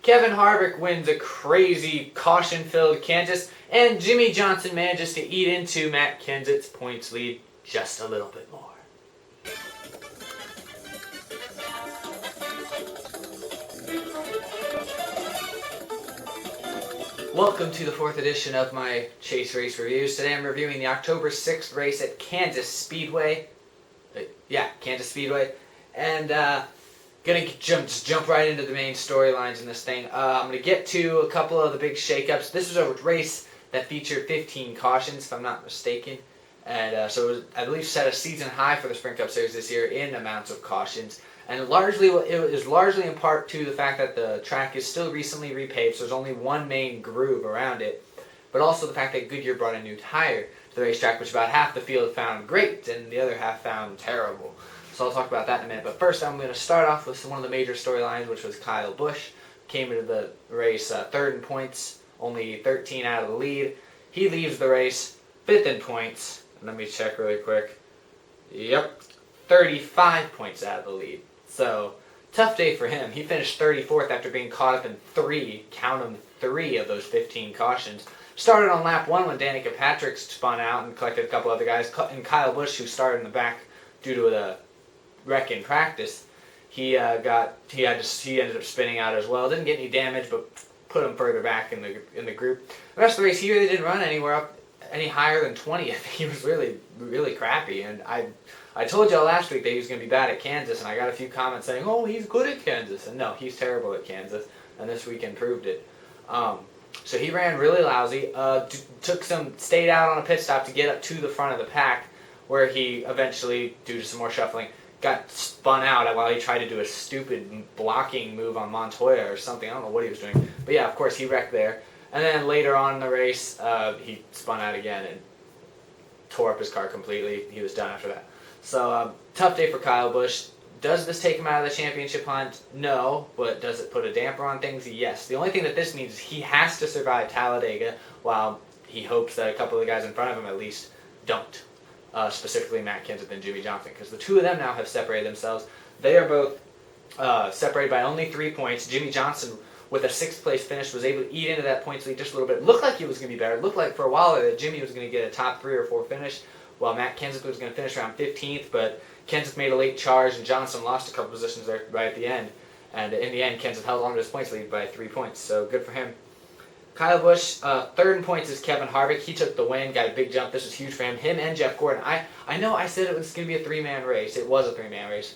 Kevin Harvick wins a crazy caution-filled Kansas, and Jimmie Johnson manages to eat into Matt Kenseth's points lead just a little bit more. Welcome to the 4th edition of my Chase Race Reviews. Today I'm reviewing the October 6th race at Kansas Speedway. Kansas Speedway. And gonna jump right into the main storylines in this thing. I'm gonna get to a couple of the big shakeups. This was a race that featured 15 cautions, if I'm not mistaken, and so it was, I believe, set a season high for the Sprint Cup Series this year in amounts of cautions. And it was largely in part to the fact that the track is still recently repaved, so there's only one main groove around it, but also the fact that Goodyear brought a new tire to the racetrack, which about half the field found great and the other half found terrible. So I'll talk about that in a minute. But first, I'm going to start off with one of the major storylines, which was Kyle Busch. Came into the race third in points, only 13 out of the lead. He leaves the race fifth in points. Let me check really quick. Yep, 35 points out of the lead. So, tough day for him. He finished 34th after being caught up in three of those 15 cautions. Started on lap 1 when Danica Patrick spun out and collected a couple other guys. And Kyle Busch, who started in the back due to a wreck in practice, he ended up spinning out as well. Didn't get any damage, but put him further back in the group. The rest of the race, he really didn't run anywhere up any higher than 20th. He was really, really crappy. And I told y'all last week that he was going to be bad at Kansas, and I got a few comments saying, "Oh, he's good at Kansas," and no, he's terrible at Kansas. And this weekend proved it. So he ran really lousy. Stayed out on a pit stop to get up to the front of the pack, where he eventually, due to some more shuffling, got spun out while he tried to do a stupid blocking move on Montoya or something. I don't know what he was doing. But yeah, of course, he wrecked there. And then later on in the race, he spun out again and tore up his car completely. He was done after that. So, tough day for Kyle Busch. Does this take him out of the championship hunt? No. But does it put a damper on things? Yes. The only thing that this means is he has to survive Talladega, while he hopes that a couple of the guys in front of him at least don't. Specifically Matt Kenseth and Jimmie Johnson, because the two of them now have separated themselves. They are both separated by only 3 points. Jimmie Johnson, with a 6th place finish, was able to eat into that points lead just a little bit. Looked like he was going to be better. Looked like for a while that Jimmie was going to get a top 3 or 4 finish, while Matt Kenseth was going to finish around 15th, but Kenseth made a late charge and Johnson lost a couple positions there right at the end. And in the end, Kenseth held on to his points lead by 3 points, so good for him. Kyle Busch, third in points is Kevin Harvick. He took the win, got a big jump. This was huge for him. Him and Jeff Gordon. I know I said it was going to be a 3-man race. It was a 3-man race.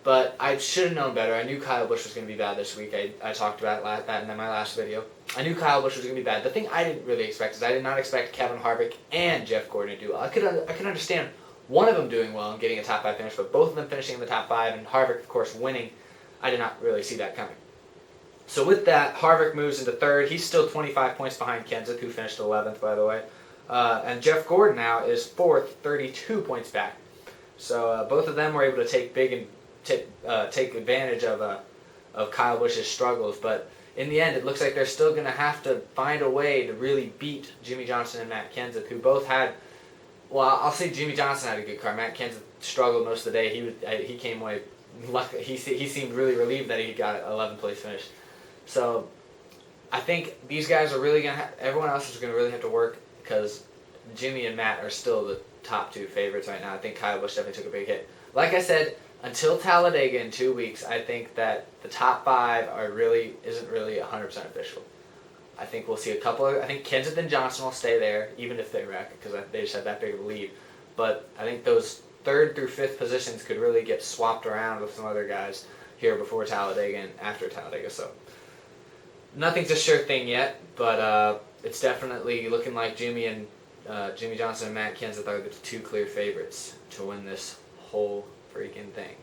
But I should have known better. I knew Kyle Busch was going to be bad this week. I talked about that in my last video. I knew Kyle Busch was going to be bad. The thing I didn't really expect is I did not expect Kevin Harvick and Jeff Gordon to do well. I could understand one of them doing well and getting a top 5 finish, but both of them finishing in the top 5 and Harvick, of course, winning, I did not really see that coming. So with that, Harvick moves into 3rd. He's still 25 points behind Kenseth, who finished 11th, by the way. And Jeff Gordon now is 4th, 32 points back. So both of them were able to take advantage of Kyle Busch's struggles. But in the end, it looks like they're still going to have to find a way to really beat Jimmie Johnson and Matt Kenseth, who both had, well, I'll say Jimmie Johnson had a good car. Matt Kenseth struggled most of the day. He came away lucky. He seemed really relieved that he got an 11th place finish. So I think these guys are really going to everyone else is going to really have to work, because Jimmie and Matt are still the top 2 favorites right now. I think Kyle Busch definitely took a big hit. Like I said, until Talladega in 2 weeks, I think that the top 5 isn't really 100% official. I think we'll see a couple I think Kenseth and Johnson will stay there, even if they wreck, because they just had that big of a lead. But I think those 3rd through 5th positions could really get swapped around with some other guys here before Talladega and after Talladega. So nothing's a sure thing yet, but it's definitely looking like Jimmie Johnson and Matt Kenseth are the 2 clear favorites to win this whole freaking thing.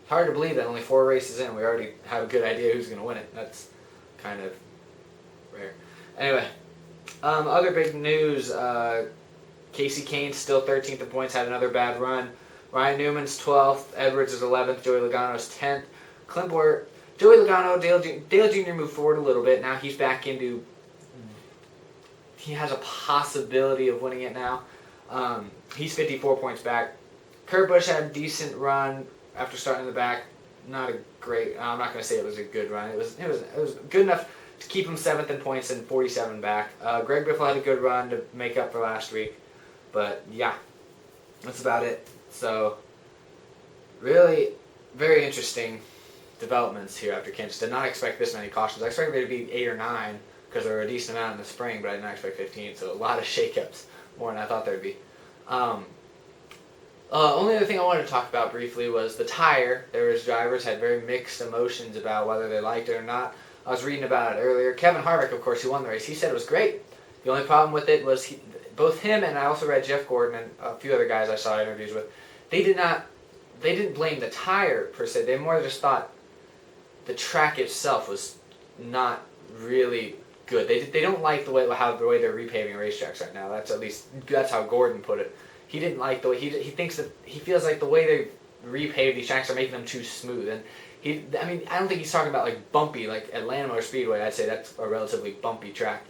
It's hard to believe that only 4 races in, we already have a good idea who's going to win it. That's kind of rare. Anyway, other big news, Casey Kane's still 13th in points, had another bad run. Ryan Newman's 12th, Edwards is 11th, Joey Logano's 10th. Joey Logano, Dale Jr. moved forward a little bit. Now he's back into, he has a possibility of winning it now. He's 54 points back. Kurt Busch had a decent run after starting in the back. not a great. I'm not going to say it was a good run. It was good enough to keep him 7th in points and 47 back. Greg Biffle had a good run to make up for last week, but yeah, that's about it. So really, very interesting developments here after Kansas. Did not expect this many cautions. I expected there to be 8 or 9 because there were a decent amount in the spring, but I did not expect 15. So a lot of shakeups, more than I thought there'd be. Only other thing I wanted to talk about briefly was the tire. There was drivers had very mixed emotions about whether they liked it or not. I was reading about it earlier. Kevin Harvick, of course, who won the race, he said it was great. The only problem with it was both him and I also read Jeff Gordon and a few other guys I saw interviews with. They didn't blame the tire per se. They more just thought the track itself was not really good. They don't like the way they're repaving racetracks right now. That's how Gordon put it. He didn't like the way he feels like the way they repave these tracks are making them too smooth. And I don't think he's talking about like bumpy, like Atlanta Motor Speedway. I'd say that's a relatively bumpy track.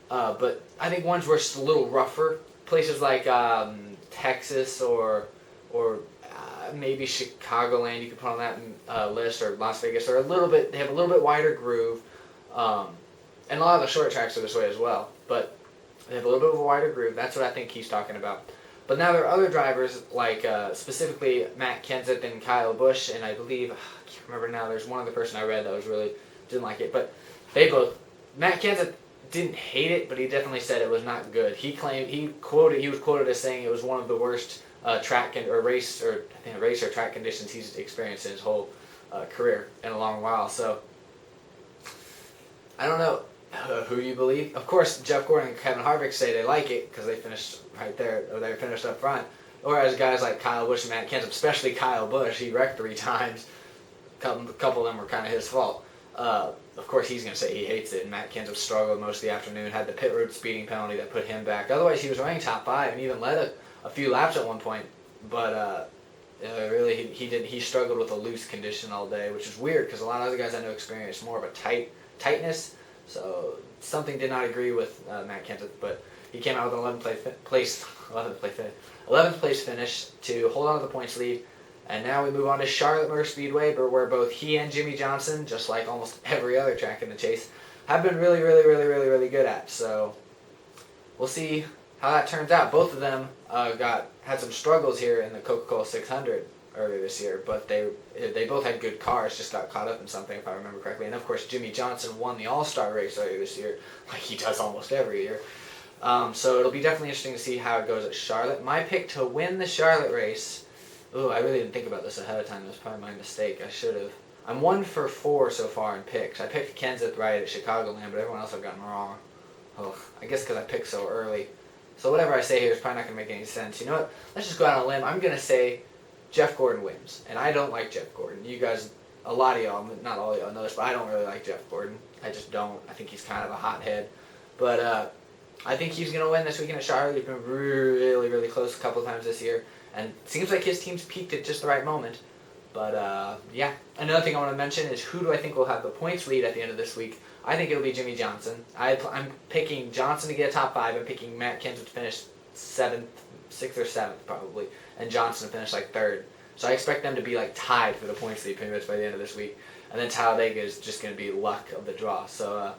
But I think ones where it's a little rougher, places like Texas or maybe Chicagoland, you could put on that list, or Las Vegas, they have a little bit wider groove. And a lot of the short tracks are this way as well, but they have a little bit of a wider groove. That's what I think he's talking about. But now there are other drivers, like specifically Matt Kenseth and Kyle Busch, and I believe, I can't remember now, there's one other person I read that didn't like it, but Matt Kenseth didn't hate it, but he definitely said it was not good. He was quoted as saying it was one of the worst track or track conditions he's experienced in his whole career in a long while. So I don't know who you believe. Of course, Jeff Gordon and Kevin Harvick say they like it because they finished right there, or they finished up front. Whereas guys like Kyle Busch and Matt Kenseth, especially Kyle Busch, he wrecked 3 times. A couple of them were kind of his fault. Of course, he's going to say he hates it, and Matt Kenseth struggled most of the afternoon, had the pit road speeding penalty that put him back. Otherwise, he was running top 5 and even led a few laps at one point. But really, he struggled with a loose condition all day, which is weird because a lot of other guys I know experienced more of a tightness. So something did not agree with Matt Kenseth, but he came out with an 11th place finish to hold on to the points lead. And now we move on to Charlotte Motor Speedway, where both he and Jimmie Johnson, just like almost every other track in the chase, have been really, really, really, really, really good at. So we'll see how that turns out. Both of them had some struggles here in the Coca-Cola 600 earlier this year, but they both had good cars, just got caught up in something, if I remember correctly. And of course, Jimmie Johnson won the All-Star race earlier this year, like he does almost every year. So it'll be definitely interesting to see how it goes at Charlotte. My pick to win the Charlotte race, I really didn't think about this ahead of time. That was probably my mistake. I should have. I'm 1 for 4 so far in picks. I picked Kenseth right at Chicagoland, but everyone else I've gotten wrong. I guess because I picked so early. So whatever I say here is probably not going to make any sense. You know what? Let's just go out on a limb. I'm going to say Jeff Gordon wins. And I don't like Jeff Gordon. You guys, a lot of y'all, not all of y'all know this, but I don't really like Jeff Gordon. I just don't. I think he's kind of a hothead. But I think he's going to win this weekend at Charlotte. He's been really, really close a couple of times this year. And it seems like his team's peaked at just the right moment. But, yeah. Another thing I want to mention is who do I think will have the points lead at the end of this week? I think it'll be Jimmie Johnson. I'm picking Johnson to get a top 5. I'm picking Matt Kenseth to finish 6th or 7th probably. And Johnson to finish like 3rd. So I expect them to be like tied for the points lead pretty much by the end of this week. And then Talladega is just going to be luck of the draw. So,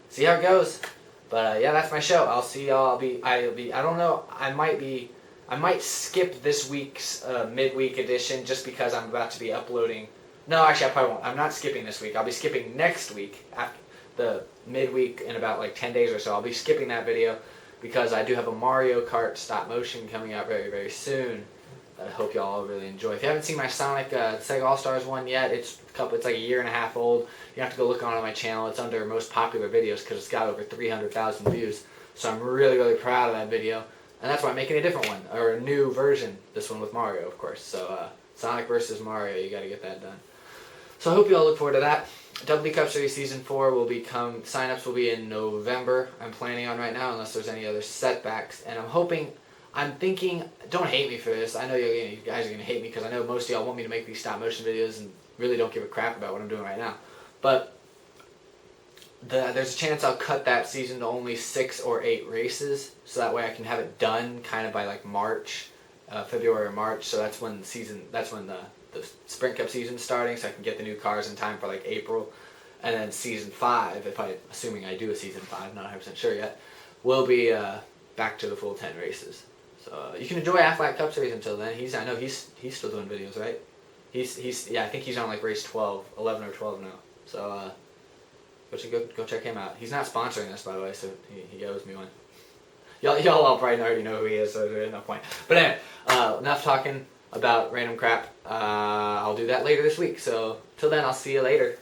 see how it goes. But, yeah, that's my show. I'll see y'all. I don't know. I might skip this week's midweek edition just because I'm about to be uploading. No, actually, I probably won't. I'm not skipping this week. I'll be skipping next week after the midweek in about like 10 days or so. I'll be skipping that video because I do have a Mario Kart stop motion coming out very, very soon. I hope y'all all really enjoy. If you haven't seen my Sonic Sega All-Stars one yet, it's like a year and a half old. You have to go look on my channel. It's under most popular videos because it's got over 300,000 views. So I'm really, really proud of that video. And that's why I'm making a different one, or a new version. This one with Mario, of course. So Sonic versus Mario, you got to get that done. So I hope you all look forward to that. WD Cup Series Season 4 will become, signups will be in November. I'm planning on right now, unless there's any other setbacks. And I'm thinking, don't hate me for this. I know you guys are going to hate me because I know most of y'all want me to make these stop motion videos and really don't give a crap about what I'm doing right now. But there's a chance I'll cut that season to only 6 or 8 races, so that way I can have it done kind of by like March, February or March. So that's when the the Sprint Cup season starting, so I can get the new cars in time for like April. And then season 5, assuming I do a season 5, not 100% sure yet, will be back to the full 10 races. So you can enjoy Aflac Cup Series until then. I know he's still doing videos, right? I think he's on like race 11 or 12 now. So go check him out. He's not sponsoring us, by the way, so he owes me one. Y'all all probably already know who he is, so there's no point. But anyway, enough talking about random crap. I'll do that later this week. So till then, I'll see you later.